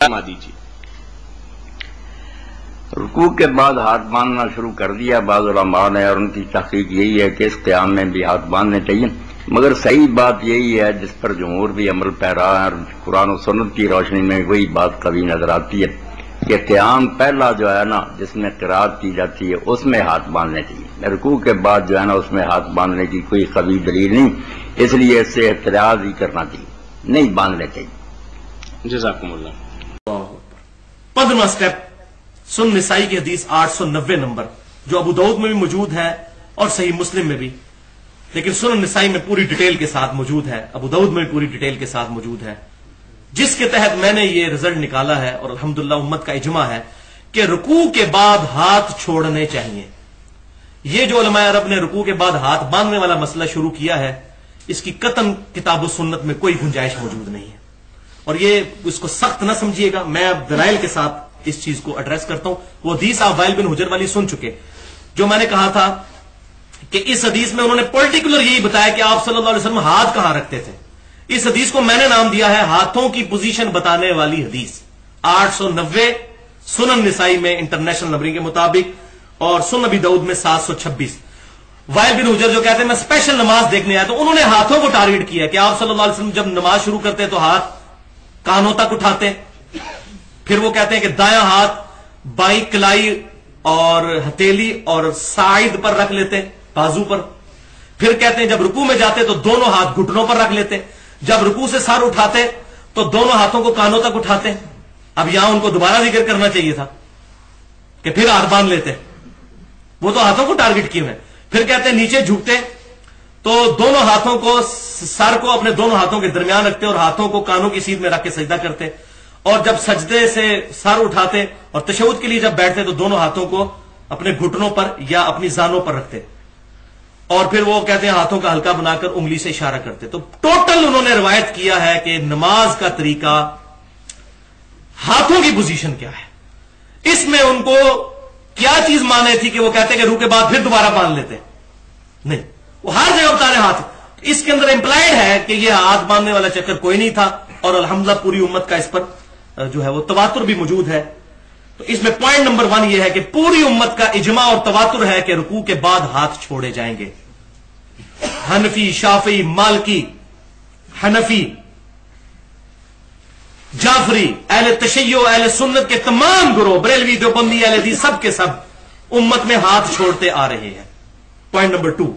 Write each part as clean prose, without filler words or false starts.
دیجیے۔ رکوع کے بعد ہاتھ باندھنا شروع کر دیا بعض علماء نے، اور ان کی تحقیق یہی ہے کہ اس قیام میں بھی ہاتھ باندھنے چاہیے، مگر صحیح بات یہی ہے جس پر جمہور بھی عمل پیرا ہے اور قرآن و سنت کی روشنی میں وہی بات قوی نظر آتی ہے کہ قیام پہلا جو ہے نا جس میں قرات کی جاتی ہے اس میں ہاتھ باندھنے چاہیے، رکوع کے بعد جو ہے نا اس میں ہاتھ باندھنے کی کوئی قوی دلیل نہیں، اس لیے اس سے احتراز ہی کرنا چاہیے، نہیں باندھنے چاہیے۔ جزاکم اللہ۔ 15واں سٹیپ سن نسائی کی حدیث 890 نمبر، جو ابو داؤد میں بھی موجود ہے اور صحیح مسلم میں بھی، لیکن سن نسائی میں پوری ڈیٹیل کے ساتھ موجود ہے، ابو داؤد میں بھی پوری ڈیٹیل کے ساتھ موجود ہے، جس کے تحت میں نے یہ رزلٹ نکالا ہے اور الحمدللہ امت کا اجماع ہے کہ رکوع کے بعد ہاتھ چھوڑنے چاہیے۔ یہ جو علماء عرب نے رکوع کے بعد ہاتھ باندھنے والا مسئلہ شروع کیا ہے، اس کی قطعاً کتاب و سنت میں کوئی گنجائش موجود نہیں ہے، اور یہ اس کو سخت نہ سمجھیے گا، میں اب دلائل کے ساتھ اس چیز کو ایڈریس کرتا ہوں۔ وہ حدیث آپ وائل بن حجر والی سن چکے، جو میں نے کہا تھا کہ اس حدیث میں انہوں نے پرٹیکولر یہی بتایا کہ آپ صلی اللہ علیہ وسلم ہاتھ کہاں رکھتے تھے۔ اس حدیث کو میں نے نام دیا ہے ہاتھوں کی پوزیشن بتانے والی حدیث، 890 سنن نسائی میں انٹرنیشنل نمبرنگ کے مطابق، اور سنن ابی داؤد میں 726۔ وائل بن حجر جو کہتے ہیں میں اسپیشل نماز دیکھنے آیا، تو انہوں نے ہاتھوں کو ٹارگٹ کیا کہ آپ صلی اللہ علیہ وسلم جب نماز شروع کرتے تو ہاتھ کانوں تک اٹھاتے، پھر وہ کہتے ہیں کہ دایاں ہاتھ بائیں کلائی اور ہتھیلی اور سائد پر رکھ لیتے، بازو پر، پھر کہتے ہیں جب رکوع میں جاتے تو دونوں ہاتھ گھٹنوں پر رکھ لیتے، جب رکوع سے سر اٹھاتے تو دونوں ہاتھوں کو کانوں تک اٹھاتے۔ اب یہاں ان کو دوبارہ ذکر کرنا چاہیے تھا کہ پھر ہاتھ باندھ لیتے، وہ تو ہاتھوں کو ٹارگٹ کیے ہوئے۔ پھر کہتے ہیں نیچے جھکتے تو دونوں ہاتھوں کو، سر کو اپنے دونوں ہاتھوں کے درمیان رکھتے اور ہاتھوں کو کانوں کی سیدھ میں رکھ کے سجدہ کرتے، اور جب سجدے سے سر اٹھاتے اور تشہد کے لیے جب بیٹھتے تو دونوں ہاتھوں کو اپنے گھٹنوں پر یا اپنی زانوں پر رکھتے، اور پھر وہ کہتے ہیں ہاتھوں کا ہلکا بنا کر انگلی سے اشارہ کرتے۔ تو ٹوٹل انہوں نے روایت کیا ہے کہ نماز کا طریقہ، ہاتھوں کی پوزیشن کیا ہے، اس میں ان کو کیا چیز مانے تھی کہ وہ کہتے کہ رکوع کے بعد پھر دوبارہ باندھ لیتے؟ نہیں، وہ ہر جگہ بتا رہے ہاتھ۔ اس کے اندر امپلائڈ ہے کہ یہ ہاتھ باندھنے والا چکر کوئی نہیں تھا، اور الحمدللہ پوری امت کا اس پر جو ہے وہ تواتر بھی موجود ہے۔ تو اس میں پوائنٹ نمبر 1 یہ ہے کہ پوری امت کا اجماع اور تواتر ہے کہ رکوع کے بعد ہاتھ چھوڑے جائیں گے۔ حنفی، شافعی، مالکی، حنفی، جعفری، اہل تشیع، اہل سنت کے تمام گروہ، بریلوی، دیوبندی، اہل حدیث، سب کے سب امت میں ہاتھ چھوڑتے آ رہے ہیں۔ پوائنٹ نمبر 2،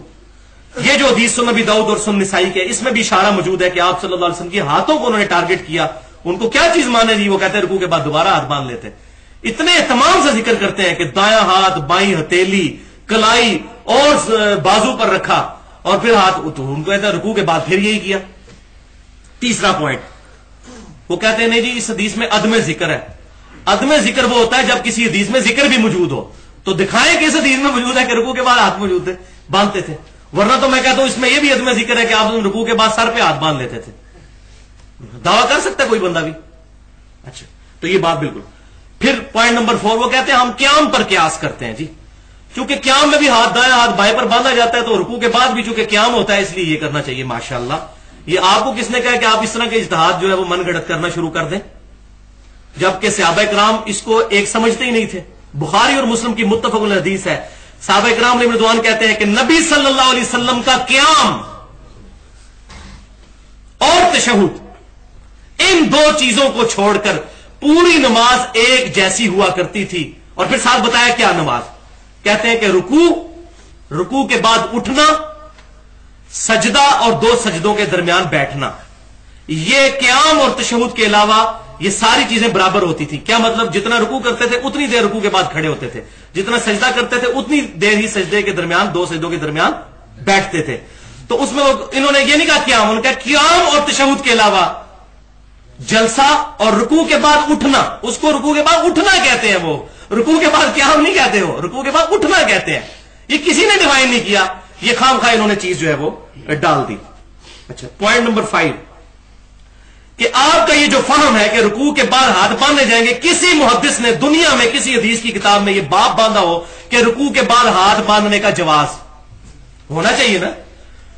یہ جو حدیث سنن ابی داؤد اور سنن نسائی کے، اس میں بھی اشارہ موجود ہے کہ آپ صلی اللہ علیہ وسلم کے ہاتھوں کو انہوں نے ٹارگٹ کیا۔ ان کو کیا چیز مانے جی؟ وہ کہتے ہیں رکوع کے بعد دوبارہ ہاتھ باندھ لیتے۔ اتنے اہتمام سے ذکر کرتے ہیں کہ دایاں ہاتھ بائیں ہتھیلی، کلائی اور بازو پر رکھا، اور پھر ہاتھ ان کو کہتے ہیں رکوع کے بعد پھر یہی کیا۔ تیسرا پوائنٹ، وہ کہتے ہیں نہیں جی اس حدیث میں عدم ذکر ہے۔ عدم ذکر وہ ہوتا ہے جب کسی حدیث میں ذکر بھی موجود ہو، تو دکھائیں کہ اس حدیث میں موجود ہے کہ رکوع کے بعد ہاتھ موجود تھے، باندھتے تھے، ورنہ تو میں کہتا ہوں اس میں یہ بھی عدم ذکر ہے کہ آپ رکوع کے بعد سر پہ ہاتھ باندھ لیتے تھے۔ دعویٰ کر سکتا ہے کوئی بندہ بھی؟ اچھا، تو یہ بات بالکل۔ پھر پوائنٹ نمبر 4، وہ کہتے ہیں ہم قیام پر قیاس کرتے ہیں جی، کیونکہ قیام میں بھی ہاتھ دائیں ہاتھ بائیں پر باندھا جاتا ہے، تو رکوع کے بعد بھی چونکہ قیام ہوتا ہے اس لیے یہ کرنا چاہیے۔ ماشاءاللہ، یہ آپ کو کس نے کہا کہ آپ اس طرح کے اجتہاد جو ہے وہ من گھڑت کرنا شروع کر دیں، جبکہ صحابہ کرام اس کو ایک سمجھتے ہی نہیں تھے۔ بخاری اور مسلم کی متفق الحدیث ہے، صحابہ کرام علیہ رضوان کہتے ہیں کہ نبی صلی اللہ علیہ وسلم کا قیام اور تشہد، ان دو چیزوں کو چھوڑ کر پوری نماز ایک جیسی ہوا کرتی تھی۔ اور پھر ساتھ بتایا کیا نماز، کہتے ہیں کہ رکوع کے بعد اٹھنا، سجدہ اور 2 سجدوں کے درمیان بیٹھنا، یہ قیام اور تشہد کے علاوہ یہ ساری چیزیں برابر ہوتی تھی۔ کیا مطلب؟ جتنا رکوع کرتے تھے اتنی دیر رکوع کے بعد کھڑے ہوتے تھے، جتنا سجدہ کرتے تھے اتنی دیر ہی سجدے کے درمیان 2 سجدوں کے درمیان بیٹھتے تھے۔ تو اس میں انہوں نے یہ نہیں کہا قیام، انہوں نے کہا قیام اور تشہد کے علاوہ جلسہ اور رکوع کے بعد اٹھنا، اس کو رکوع کے بعد اٹھنا کہتے ہیں، وہ رکوع کے بعد قیام نہیں کہتے، ہو رکوع کے بعد اٹھنا کہتے ہیں۔ یہ کسی نے ڈیفائن نہیں کیا، یہ خام خواہ انہوں نے چیز جو ہے وہ ڈال دی۔ اچھا، پوائنٹ نمبر 5 کہ آپ کا یہ جو فہم ہے کہ رکوع کے بعد ہاتھ باندھے جائیں گے، کسی محدث نے دنیا میں کسی حدیث کی کتاب میں یہ باب باندھا ہو کہ رکوع کے بعد ہاتھ باندھنے کا جواز ہونا چاہیے نا؟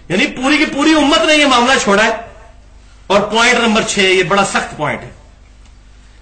یعنی پوری کی پوری امت نے یہ معاملہ چھوڑا ہے۔ اور پوائنٹ نمبر 6، یہ بڑا سخت پوائنٹ ہے